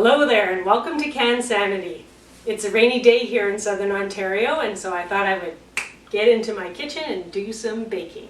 Hello there and welcome to Cansanity. It's a rainy day here in Southern Ontario, and so I thought I would get into my kitchen and do some baking.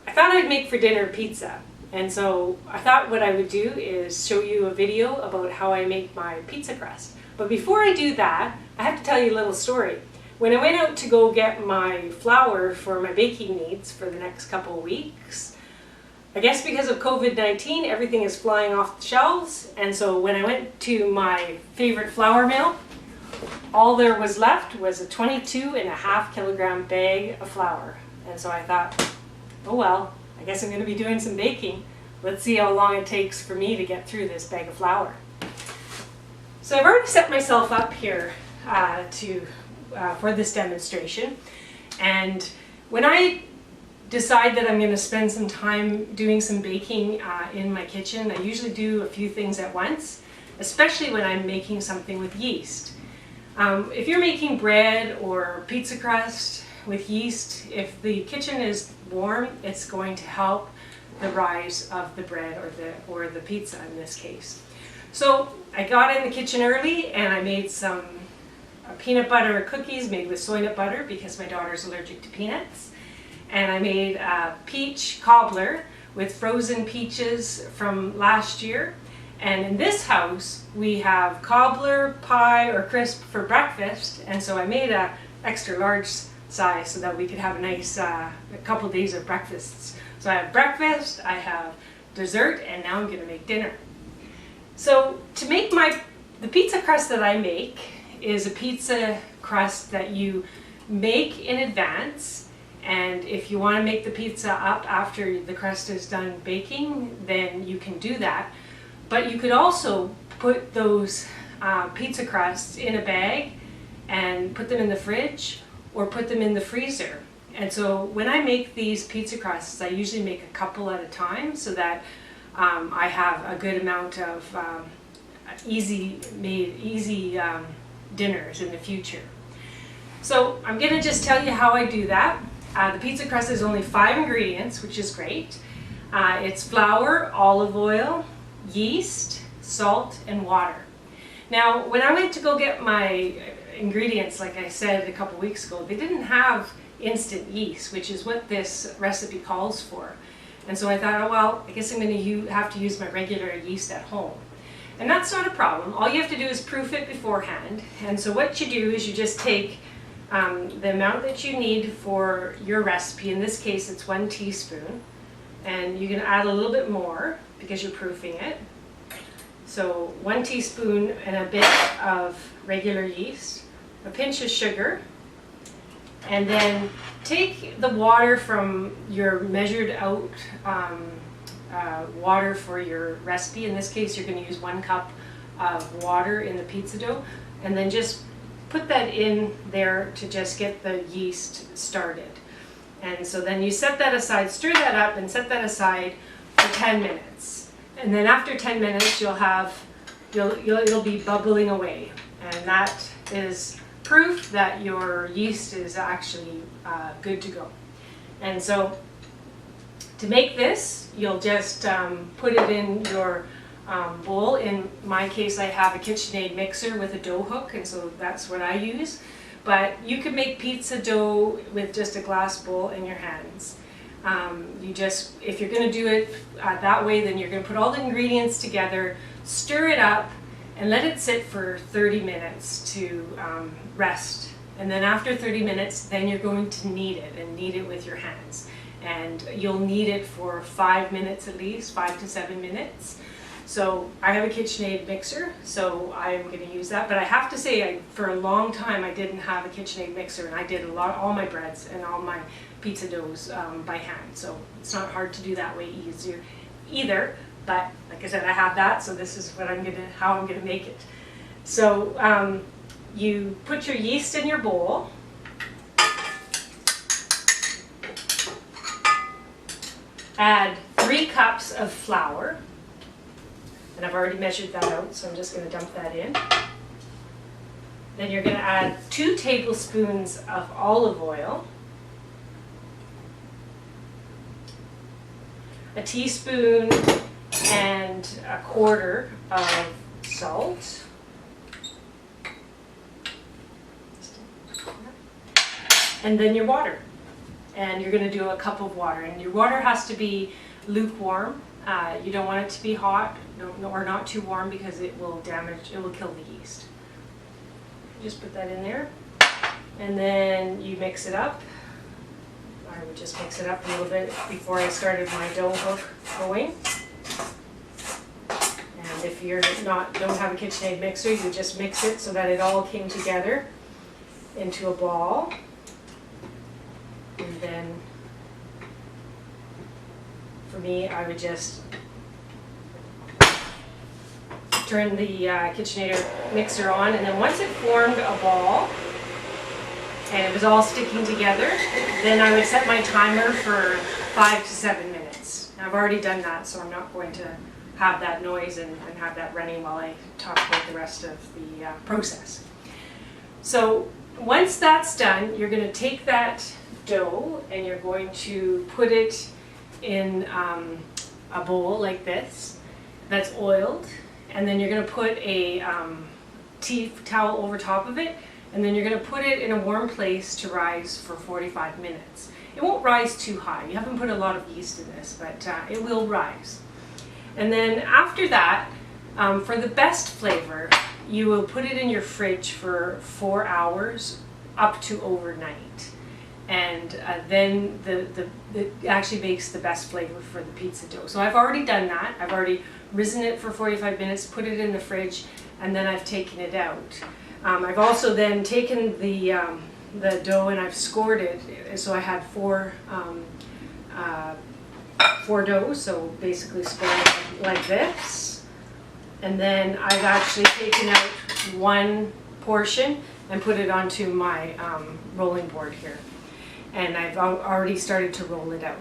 I thought I'd make for dinner pizza, and so I thought what I would do is show you a video about how I make my pizza crust. But before I do that, I have to tell you a little story. When I went out to go get my flour for my baking needs for the next couple of weeks, I guess because of COVID-19, everything is flying off the shelves, and so when I went to my favorite flour mill, all there was left was a 22.5 kilogram bag of flour. And so I thought, oh well, I guess I'm going to be doing some baking. Let's see how long it takes for me to get through this bag of flour. So I've already set myself up here for this demonstration, and when I decide that I'm going to spend some time doing some baking in my kitchen, I usually do a few things at once, especially when I'm making something with yeast. If you're making bread or pizza crust with yeast, if the kitchen is warm, it's going to help the rise of the bread or the pizza in this case. So I got in the kitchen early and I made some peanut butter cookies made with soy nut butter because my daughter's allergic to peanuts. And I made a peach cobbler with frozen peaches from last year. And in this house, we have cobbler, pie, or crisp for breakfast. And so I made a extra large size so that we could have a nice a couple days of breakfasts. So I have breakfast, I have dessert, and now I'm going to make dinner. So to make the pizza crust that I make is a pizza crust that you make in advance. And if you want to make the pizza up after the crust is done baking, then you can do that. But you could also put those pizza crusts in a bag and put them in the fridge or put them in the freezer. And so when I make these pizza crusts, I usually make a couple at a time so that I have a good amount of easy dinners in the future. So I'm going to just tell you how I do that. The pizza crust is only 5 ingredients, which is great. It's flour, olive oil, yeast, salt, and water. Now, when I went to go get my ingredients, like I said a couple weeks ago, they didn't have instant yeast, which is what this recipe calls for. And so I thought, oh well, I guess I'm going to have to use my regular yeast at home. And that's not a problem. All you have to do is proof it beforehand. And so what you do is you just take the amount that you need for your recipe. In this case, it's 1 teaspoon. And you can add a little bit more because you're proofing it. So 1 teaspoon and a bit of regular yeast, a pinch of sugar, and then take the water from your measured out water for your recipe. In this case, you're going to use 1 cup of water in the pizza dough, and then just put that in there to just get the yeast started. And so then you set that aside, stir that up and set that aside for 10 minutes. And then after 10 minutes it'll be bubbling away. And that is proof that your yeast is actually good to go. And so to make this, you'll just put it in your bowl. In my case, I have a KitchenAid mixer with a dough hook, and so that's what I use. But you could make pizza dough with just a glass bowl in your hands. If you're going to do it that way, then you're going to put all the ingredients together, stir it up, and let it sit for 30 minutes to rest. And then after 30 minutes, then you're going to knead it, and knead it with your hands. And you'll knead it for 5 minutes at least, 5 to 7 minutes. So I have a KitchenAid mixer, so I'm going to use that. But I have to say, for a long time, I didn't have a KitchenAid mixer, and I did all my breads and all my pizza doughs by hand. So it's not hard to do that way either. But like I said, I have that, so this is how I'm going to make it. So you put your yeast in your bowl. Add 3 cups of flour. And I've already measured that out, so I'm just going to dump that in. Then you're going to add 2 tablespoons of olive oil, a teaspoon and a quarter of salt. And then your water. And you're going to do a cup of water. And your water has to be lukewarm. You don't want it to be hot or not too warm because it will kill the yeast. Just put that in there. And then you mix it up. I would just mix it up a little bit before I started my dough hook going. And if you don't have a KitchenAid mixer, you just mix it so that it all came together into a ball. And then, for me, I would just turn the KitchenAid mixer on, and then once it formed a ball, and it was all sticking together, then I would set my timer for 5 to 7 minutes. Now, I've already done that, so I'm not going to have that noise and have that running while I talk about the rest of the process. So once that's done, you're going to take that dough and you're going to put it in a bowl like this that's oiled, and then you're going to put a tea towel over top of it, and then you're going to put it in a warm place to rise for 45 minutes. It won't rise too high. You haven't put a lot of yeast in this, but it will rise. And then after that, for the best flavor, you will put it in your fridge for 4 hours up to overnight. And then it actually makes the best flavor for the pizza dough. So I've already done that. I've already risen it for 45 minutes, put it in the fridge, and then I've taken it out. I've also then taken the dough and I've scored it. So I had four doughs, so basically scored like this. And then I've actually taken out one portion and put it onto my rolling board here. And I've already started to roll it out.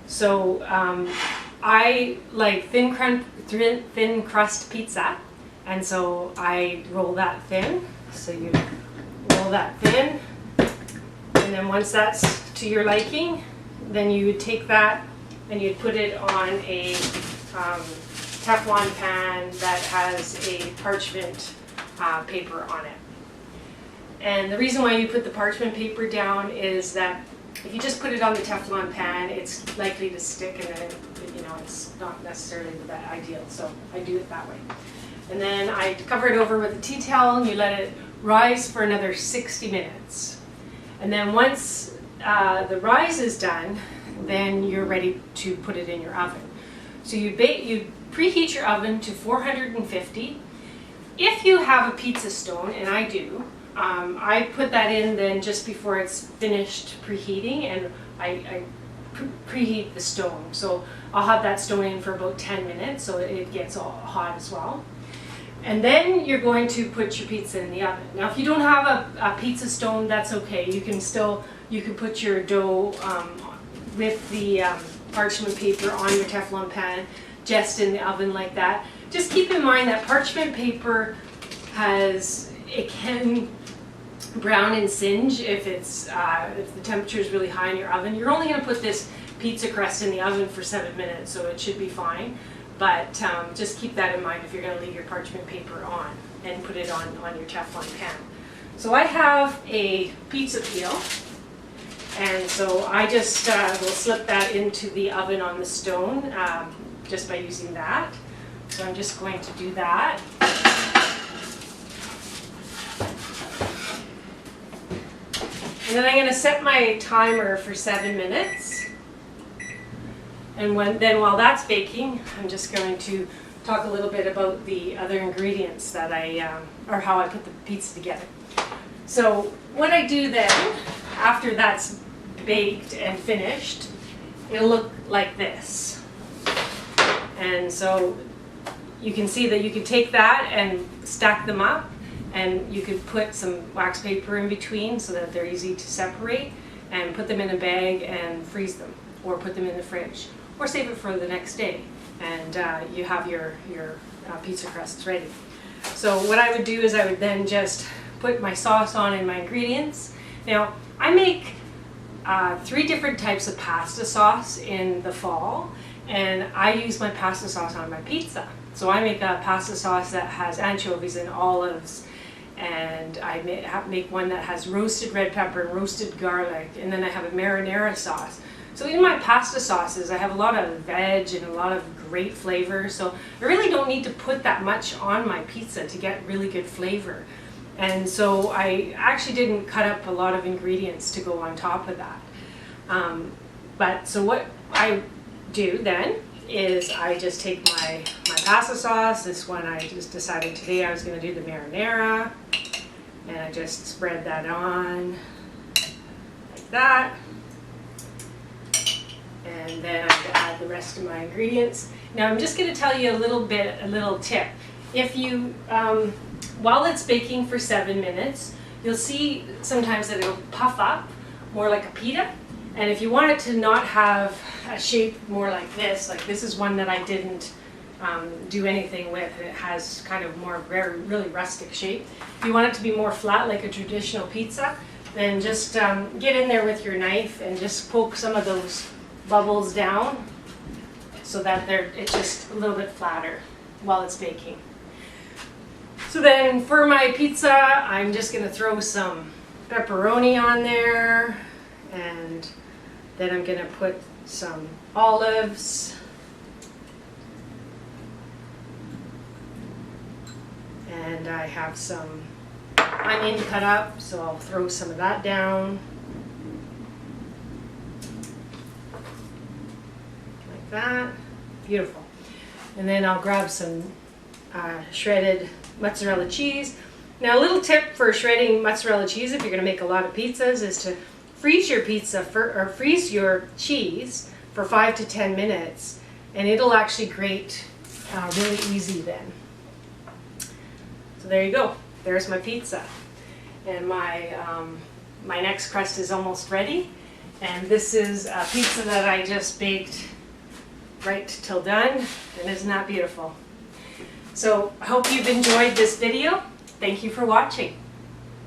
So I like thin crust pizza, and so I roll that thin. So you roll that thin, and then once that's to your liking, then you would take that and you'd put it on a Teflon pan that has a parchment paper on it. And the reason why you put the parchment paper down is that if you just put it on the Teflon pan, it's likely to stick, and then it's not necessarily that ideal. So I do it that way. And then I cover it over with a tea towel, and you let it rise for another 60 minutes. And then once the rise is done, then you're ready to put it in your oven. So you preheat your oven to 450. If you have a pizza stone, and I do, I put that in then just before it's finished preheating, and I preheat the stone. So I'll have that stone in for about 10 minutes so it gets all hot as well. And then you're going to put your pizza in the oven. Now if you don't have a pizza stone, that's okay. You can put your dough with the parchment paper on your Teflon pan just in the oven like that. Just keep in mind that parchment paper can brown and singe if the temperature is really high in your oven. You're only going to put this pizza crust in the oven for 7 minutes, so it should be fine. But just keep that in mind if you're going to leave your parchment paper on and put it on your Teflon pan. So I have a pizza peel, and so I just will slip that into the oven on the stone just by using that. So I'm just going to do that. And then I'm going to set my timer for 7 minutes. And while that's baking, I'm just going to talk a little bit about the other ingredients that or how I put the pizza together. So what I do then, after that's baked and finished, it'll look like this. And so you can see that you can take that and stack them up, and you could put some wax paper in between so that they're easy to separate, and put them in a bag and freeze them, or put them in the fridge, or save it for the next day, and you have your pizza crusts ready. So what I would do is I would then just put my sauce on and my ingredients. Now I make 3 different types of pasta sauce in the fall, and I use my pasta sauce on my pizza. So I make a pasta sauce that has anchovies and olives, and I make one that has roasted red pepper and roasted garlic, and then I have a marinara sauce. So in my pasta sauces, I have a lot of veg and a lot of great flavor, so I really don't need to put that much on my pizza to get really good flavor. And so I actually didn't cut up a lot of ingredients to go on top of that. But so what I do then is I just take my pasta sauce. This one I just decided today I was going to do the marinara, and I just spread that on like that. And then I add the rest of my ingredients. Now I'm just going to tell you a little tip. If you, while it's baking for 7 minutes, you'll see sometimes that it'll puff up more like a pita. And if you want it to not have a shape more like this is one that I didn't do anything with. It has kind of more really rustic shape. If you want it to be more flat like a traditional pizza, then just get in there with your knife and just poke some of those bubbles down so that it's just a little bit flatter while it's baking. So then for my pizza, I'm just going to throw some pepperoni on there, and then I'm going to put some olives, and I have some onion cut up, so I'll throw some of that down. Like that. Beautiful. And then I'll grab some shredded mozzarella cheese. Now a little tip for shredding mozzarella cheese if you're going to make a lot of pizzas is to freeze your pizza or freeze your cheese for 5 to 10 minutes, and it'll actually grate really easy then. So there you go. There's my pizza, and my next crust is almost ready. And this is a pizza that I just baked right till done, and isn't that beautiful? So I hope you've enjoyed this video. Thank you for watching.